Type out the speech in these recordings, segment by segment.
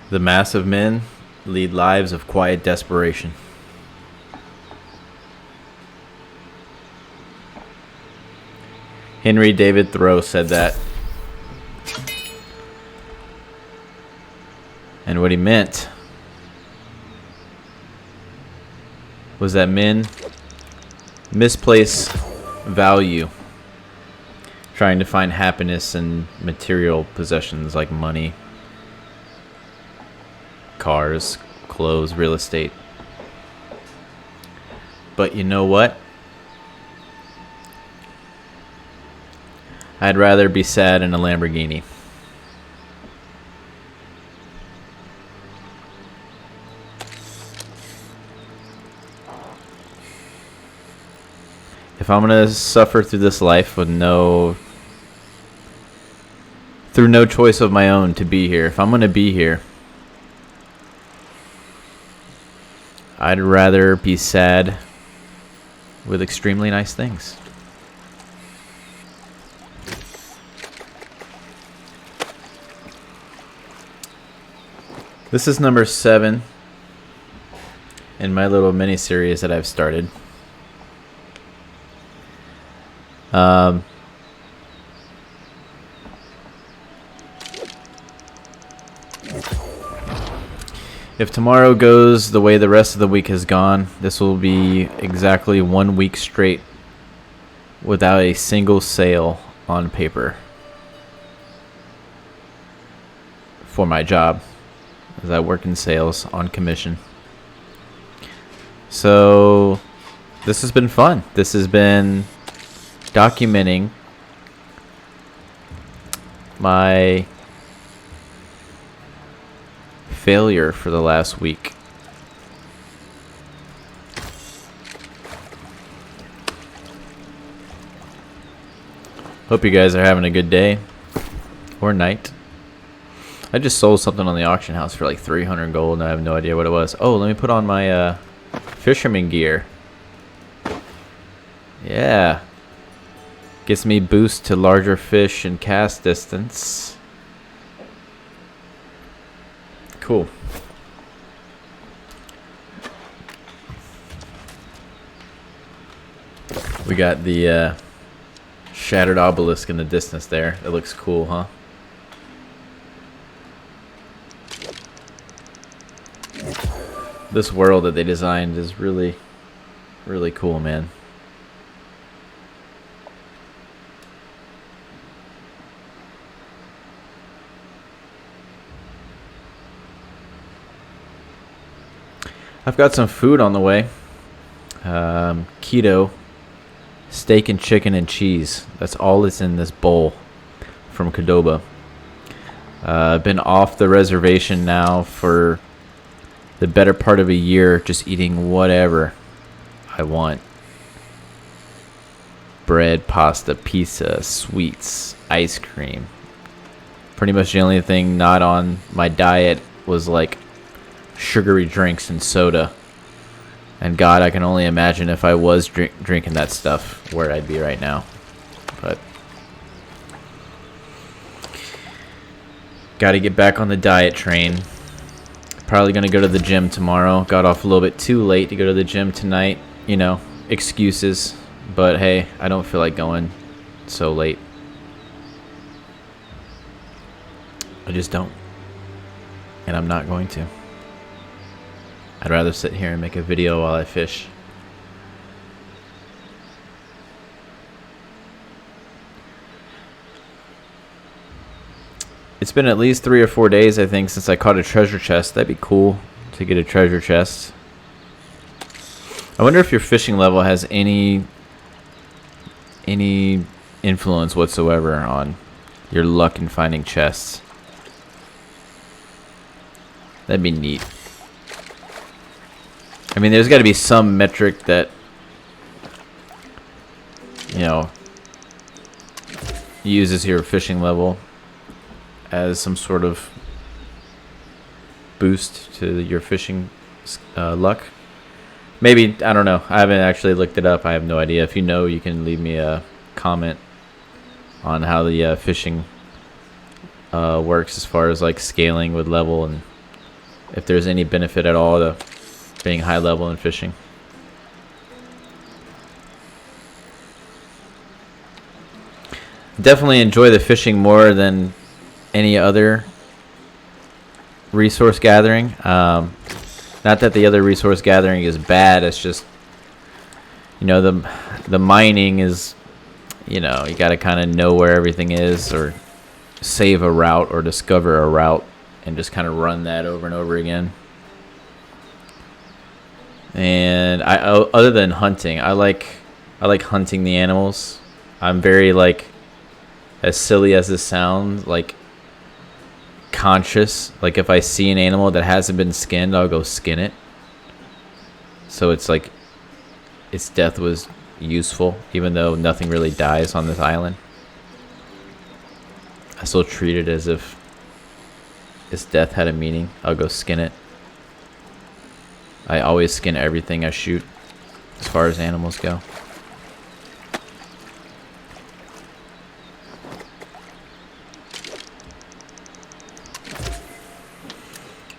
The mass of men lead lives of quiet desperation. Henry David Thoreau said that. And what he meant was that men misplace value trying to find happiness in material possessions like money, cars, clothes, real estate. But you know what? I'd rather be sad in a Lamborghini. If I'm gonna suffer through this life with through no choice of my own to be here, if I'm gonna be here, I'd rather be sad with extremely nice things. This is number 7 in my little mini series that I've started. If tomorrow goes the way the rest of the week has gone, this will be exactly 1 week straight without a single sale on paper for my job, as I work in sales on commission. So this has been fun. This has been documenting my failure for the last week. Hope you guys are having a good day or night. I just sold something on the auction house for like 300 gold and I have no idea what it was. Oh, let me put on my fisherman gear. Yeah. Gets me boost to larger fish and cast distance. Cool. We got the shattered obelisk in the distance there. It looks cool, huh? This world that they designed is really, really cool, man. I've got some food on the way. Keto, steak and chicken and cheese. That's all that's in this bowl from Qdoba. I've been off the reservation now for the better part of a year, just eating whatever I want. Bread, pasta, pizza, sweets, ice cream. Pretty much the only thing not on my diet was like sugary drinks and soda. And God, I can only imagine if I was drinking that stuff, where I'd be right now. But got to get back on the diet train. Probably going to go to the gym tomorrow. Got off a little bit too late to go to the gym tonight. You know, excuses. But hey, I don't feel like going so late. I just don't. And I'm not going to. I'd rather sit here and make a video while I fish. It's been at least 3 or 4 days, I think, since I caught a treasure chest. That'd be cool to get a treasure chest. I wonder if your fishing level has any influence whatsoever on your luck in finding chests. That'd be neat. I mean, there's got to be some metric that, you know, uses your fishing level as some sort of boost to your fishing luck. Maybe, I don't know. I haven't actually looked it up. I have no idea. If you know, you can leave me a comment on how the fishing works as far as like scaling with level and if there's any benefit at all to being high level in fishing. Definitely enjoy the fishing more than any other resource gathering. Not that the other resource gathering is bad. It's just, you know, the mining is, you know, you got to kind of know where everything is, or save a route or discover a route and just kind of run that over and over again. And other than hunting, I like hunting the animals. I'm very, like, as silly as this sounds, like, conscious. Like, if I see an animal that hasn't been skinned, I'll go skin it. So it's like its death was useful, even though nothing really dies on this island. I still treat it as if its death had a meaning. I'll go skin it. I always skin everything I shoot as far as animals go.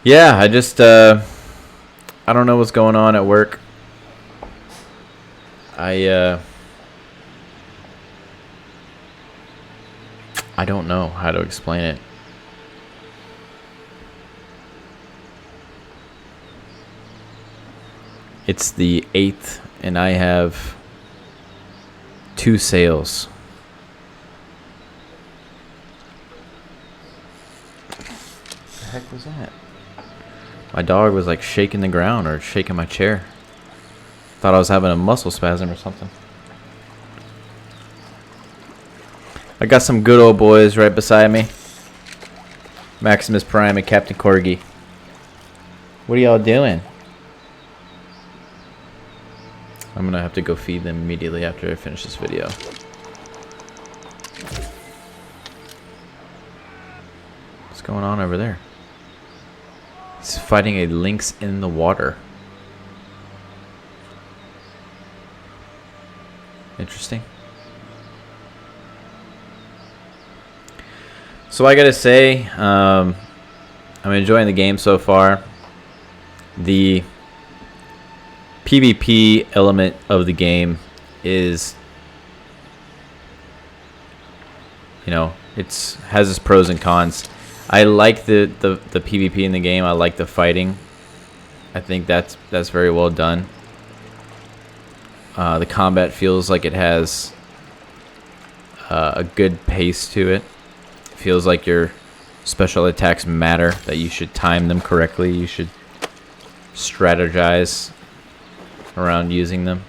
Yeah, I just I don't know what's going on at work. I don't know how to explain it. It's the 8th and I have 2 sales. What the heck was that? My dog was like shaking the ground or shaking my chair. Thought I was having a muscle spasm or something. I got some good old boys right beside me. Maximus Prime and Captain Corgi. What are y'all doing? I'm gonna have to go feed them immediately after I finish this video. What's going on over there? He's fighting a lynx in the water. Interesting. So I gotta say, I'm enjoying the game so far. The PvP element of the game is, you know, has its pros and cons. I like the PvP in the game. I like the fighting. I think that's very well done. The combat feels like it has a good pace to it. It feels like your special attacks matter, that you should time them correctly. You should strategize around using them.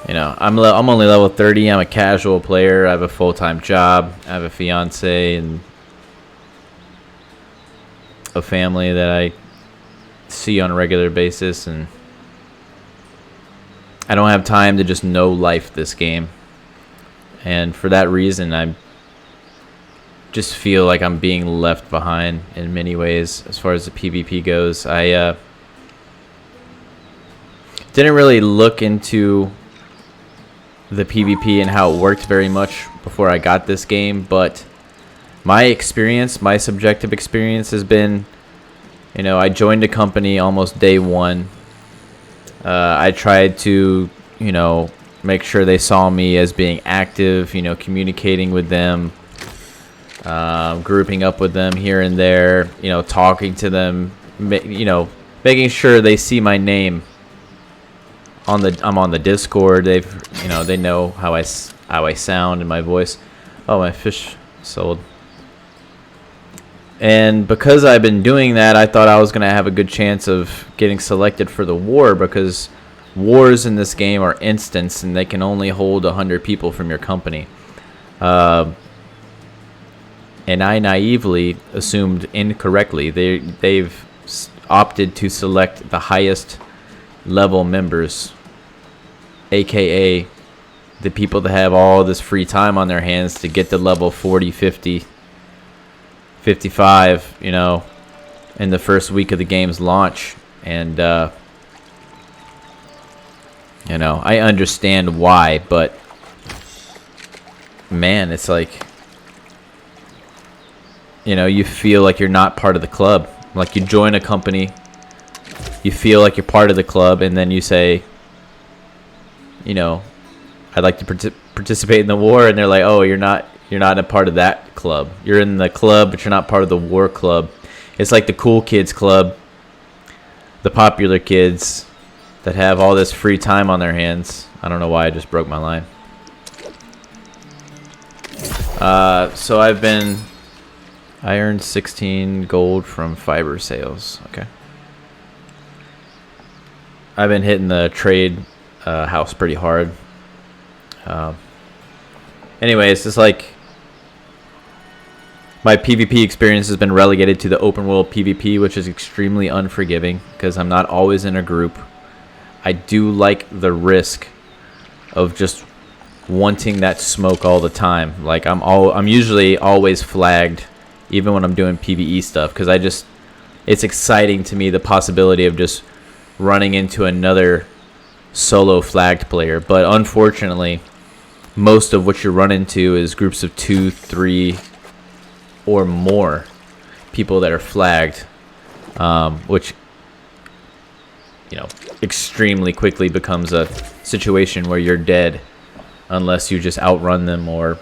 You know, I'm only level 30. I'm a casual player. I have a full-time job. I have a fiance and a family that I see on a regular basis, and I don't have time to just know life this game. And for that reason, I just feel like I'm being left behind in many ways as far as the PvP goes. I didn't really look into the PvP and how it worked very much before I got this game, but my experience, my subjective experience has been, you know, I joined a company almost day one. I tried to, you know, make sure they saw me as being active, you know, communicating with them, grouping up with them here and there, you know, talking to them, you know, making sure they see my name I'm on the Discord. You know, they know how I sound and my voice. Oh, my fish sold. And because I've been doing that, I thought I was going to have a good chance of getting selected for the war, because wars in this game are instants and they can only hold 100 people from your company. And I naively assumed incorrectly they've opted to select the highest level members, aka the people that have all this free time on their hands to get to level 40, 50, 55, you know, in the first week of the game's launch. And you know, I understand why, but man, it's like you know, you feel like you're not part of the club. Like you join a company, you feel like you're part of the club, and then you say, you know, I'd like to participate in the war, and they're like, oh, you're not a part of that club. You're in the club, but you're not part of the war club. It's like the cool kids club, the popular kids that have all this free time on their hands. I don't know why I just broke my line. So I earned 16 gold from fiber sales. Okay. I've been hitting the trade house pretty hard. Anyway, it's just like my PvP experience has been relegated to the open world PvP, which is extremely unforgiving because I'm not always in a group. I do like the risk of just wanting that smoke all the time. Like I'm usually always flagged, even when I'm doing PvE stuff, because it's exciting to me, the possibility of just running into another solo flagged player. But unfortunately, most of what you run into is groups of 2, 3, or more people that are flagged, which, you know, extremely quickly becomes a situation where you're dead unless you just outrun them or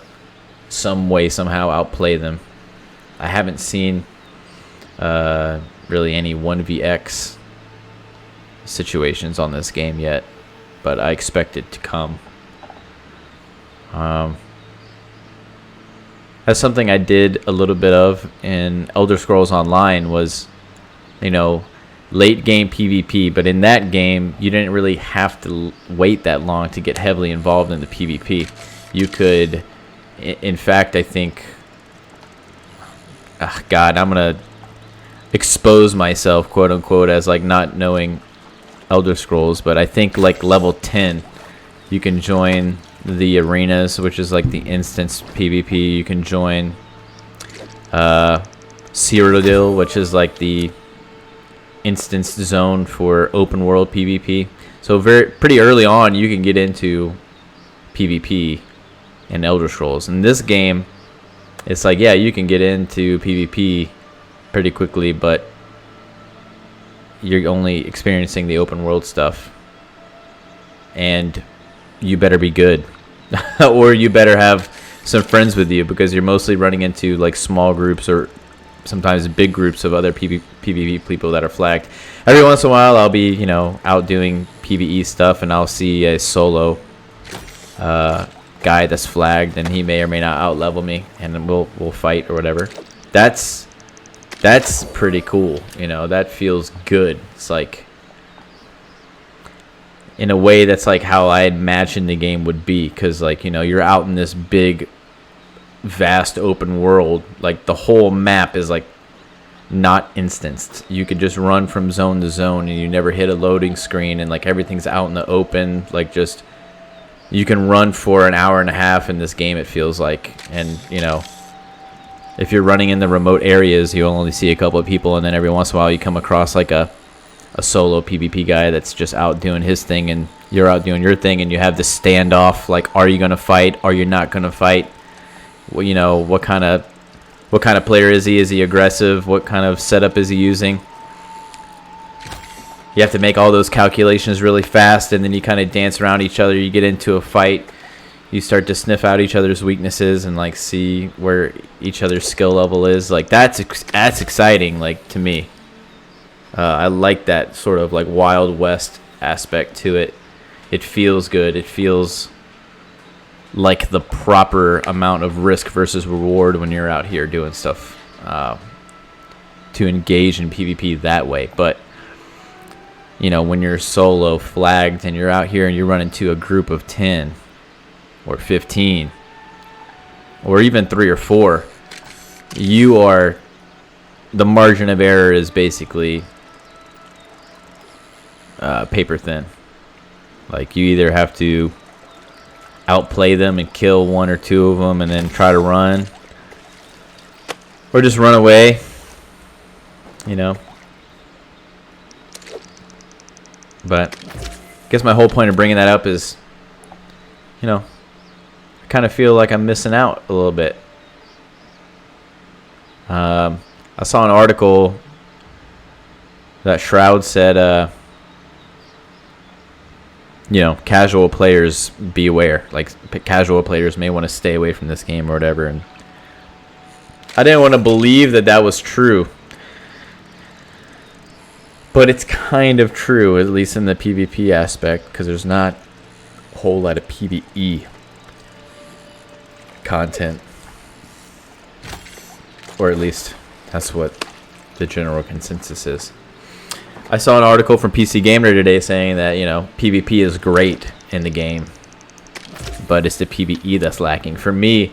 some way somehow outplay them. I haven't seen really any 1vx situations on this game yet, but I expect it to come. That's something I did a little bit of in Elder Scrolls Online was, you know, late game PvP, but in that game you didn't really have to wait that long to get heavily involved in the PvP. You could, in fact, I think, God, I'm gonna expose myself, quote unquote, as like not knowing Elder Scrolls, but I think like level 10 you can join the arenas, which is like the instance PvP. You can join Cyrodiil, which is like the instance zone for open world PvP. So pretty early on you can get into PvP in Elder Scrolls. In this game, it's like, yeah, you can get into PvP pretty quickly, but you're only experiencing the open world stuff, and you better be good or you better have some friends with you, because you're mostly running into like small groups or sometimes big groups of other PvP people that are flagged. Every once in a while I'll be, you know, out doing PvE stuff and I'll see a solo guy that's flagged, and he may or may not outlevel me, and then we'll fight or whatever. That's pretty cool, you know. That feels good. It's like, in a way, that's like how I imagined the game would be, because, like, you know, you're out in this big, vast open world. Like, the whole map is like not instanced. You could just run from zone to zone, and you never hit a loading screen, and like everything's out in the open. Like, just, you can run for an hour and a half in this game, it feels like. And, you know, if you're running in the remote areas, you'll only see a couple of people, and then every once in a while you come across like a solo PvP guy that's just out doing his thing, and you're out doing your thing, and you have this standoff, like, are you gonna fight? Are you not gonna fight? Well, you know, what kind of player is he? Is he aggressive? What kind of setup is he using? You have to make all those calculations really fast, and then you kind of dance around each other. You get into a fight, you start to sniff out each other's weaknesses and like see where each other's skill level is. Like, that's exciting, like, to me. I like that sort of like Wild West aspect to it. It feels good. It feels like the proper amount of risk versus reward when you're out here doing stuff to engage in PvP that way. But, you know, when you're solo flagged and you're out here and you run into a group of 10 or 15 or even 3 or 4, the margin of error is basically paper thin. Like, you either have to outplay them and kill 1 or 2 of them and then try to run, or just run away, you know. But I guess my whole point of bringing that up is, you know, I kind of feel like I'm missing out a little bit. I saw an article that Shroud said, casual players beware. Like, casual players may want to stay away from this game or whatever. And I didn't want to believe that that was true. But it's kind of true, at least in the PvP aspect, because there's not a whole lot of PvE content. Or at least that's what the general consensus is. I saw an article from PC Gamer today saying that, PvP is great in the game, but it's the PvE that's lacking. For me,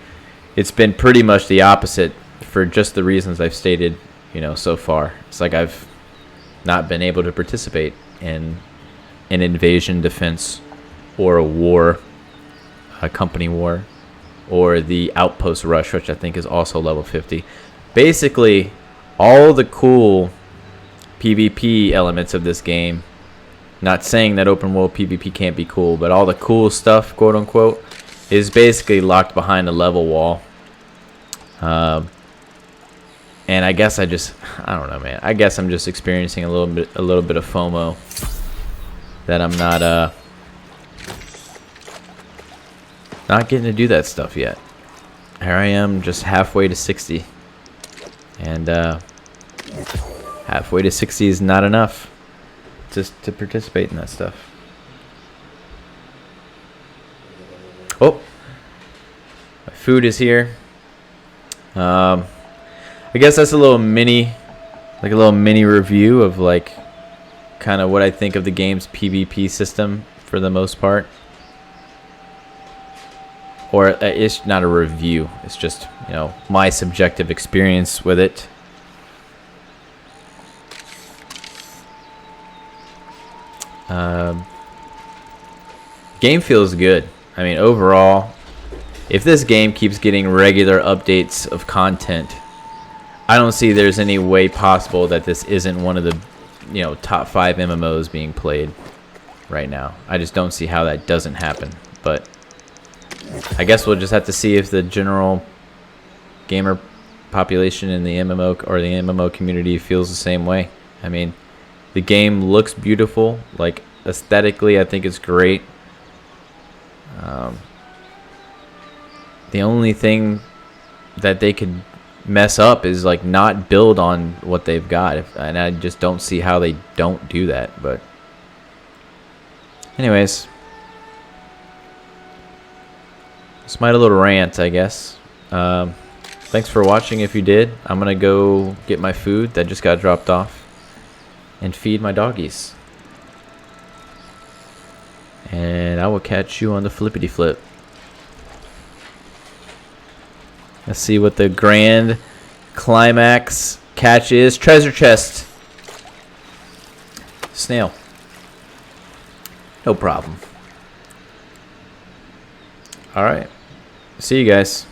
it's been pretty much the opposite for just the reasons I've stated, so far. It's like I've not been able to participate in an invasion, defense, or a war, a company war, or the outpost rush, which I think is also level 50. Basically, all the cool PvP elements of this game, not saying that open world PvP can't be cool, but all the cool stuff, quote unquote, is basically locked behind a level wall. And I guess I don't know, man. I guess I'm just experiencing a little bit of FOMO that I'm not getting to do that stuff yet. Here I am, just halfway to 60, and halfway to 60 is not enough just to participate in that stuff. Oh, my food is here. I guess that's a little mini review of kind of what I think of the game's PvP system for the most part. Or it's not a review. It's just, my subjective experience with it. Game feels good. I mean, overall, if this game keeps getting regular updates of content, I don't see there's any way possible that this isn't one of the, top 5 MMOs being played right now. I just don't see how that doesn't happen. But I guess we'll just have to see if the general gamer population in the MMO or the MMO community feels the same way. I mean, the game looks beautiful. Like, aesthetically, I think it's great. The only thing that they could mess up is not build on what they've got, and I just don't see how they don't do that. But anyways, it's my little rant, I guess. Thanks for watching. If you did, I'm gonna go get my food that just got dropped off and feed my doggies, and I will catch you on the flippity flip. Let's see what the grand climax catch is. Treasure chest. Snail. No problem. Alright. See you guys.